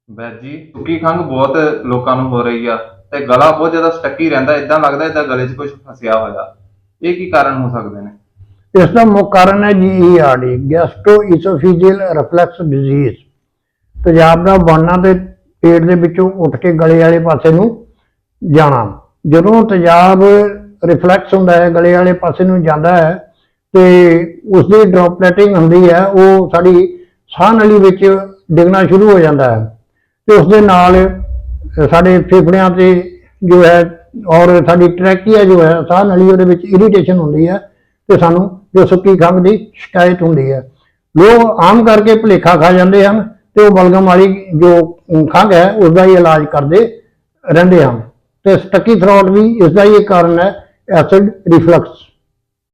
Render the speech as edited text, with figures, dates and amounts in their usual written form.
ਵੈਦ ਜੀ ਸੁੱਕੀ ਖੰਘ ਬਹੁਤ ਲੋਕਾਂ ਨੂੰ ਹੋ ਰਹੀ ਆ ਤੇ ਗਲਾ ਬਹੁਤ ਜ਼ਿਆਦਾ ਸਟੱਕੀ ਰਹਿੰਦਾ, ਇਦਾਂ ਲੱਗਦਾ ਇਦਾਂ ਗਲੇ 'ਚ ਕੁਝ ਫਸਿਆ ਹੋਇਆ। ਇਹ ਕੀ ਕਾਰਨ ਹੋ ਸਕਦੇ ਨੇ? ਇਸ ਦਾ ਮੁੱਖ ਕਾਰਨ ਹੈ GERD, ਗੈਸਟ੍ਰੋਇਸੋਫੇਜੀਅਲ ਰਿਫਲਕਸ ਡਿਜ਼ੀਜ਼। ਤੇਜ਼ਾਬ ਦਾ ਬਣਨਾ ਤੇ ਪੇਟ ਦੇ ਵਿੱਚੋਂ ਉੱਠ ਕੇ ਗਲੇ ਵਾਲੇ ਪਾਸੇ ਨੂੰ ਜਾਣਾ। ਜਦੋਂ ਤੇਜ਼ਾਬ ਰਿਫਲੈਕਸ ਹੁੰਦਾ ਹੈ, ਗਲੇ ਵਾਲੇ ਪਾਸੇ ਨੂੰ ਜਾਂਦਾ ਹੈ ਤੇ ਉਸਦੀ ਡ੍ਰੌਪਲੇਟਿੰਗ ਹੁੰਦੀ ਹੈ, ਉਹ ਸਾਡੀ ਸਾਹ ਨਲੀ ਵਿੱਚ ਡਿੱਗਣਾ ਸ਼ੁਰੂ ਹੋ ਜਾਂਦਾ ਹੈ ਤੇ ਉਸ ਦੇ ਨਾਲ ਸਾਡੇ ਫੇਫੜਿਆਂ ਤੇ ਜੋ ਹੈ ਔਰ ਸਾਡੀ ਟਰੈਕੀਆ ਜੋ ਹੈ ਸਾਹ ਨਲੀ ਉਹਦੇ ਵਿੱਚ ਇਰੀਟੇਸ਼ਨ ਹੁੰਦੀ ਹੈ ਤੇ ਸਾਨੂੰ ਜੋ ਸੁੱਕੀ ਖੰਘ ਦੀ ਸ਼ਿਕਾਇਤ ਹੁੰਦੀ ਹੈ। ਲੋਕ ਆਮ ਕਰਕੇ ਭੁਲੇਖਾ ਖਾ ਜਾਂਦੇ ਹਨ ਤੇ ਉਹ ਬਲਗਮ ਵਾਲੀ ਜੋ ਖੰਘ ਹੈ ਉਸ ਦਾ ਹੀ ਇਲਾਜ ਕਰਦੇ ਰਹਿੰਦੇ ਹਨ ਤੇ ਸਟੱਕੀ ਥਰੋਟ ਵੀ ਇਸ ਦਾ ਹੀ ਇੱਕ ਕਾਰਨ ਹੈ, ਐਸਿਡ ਰਿਫਲਕਸ।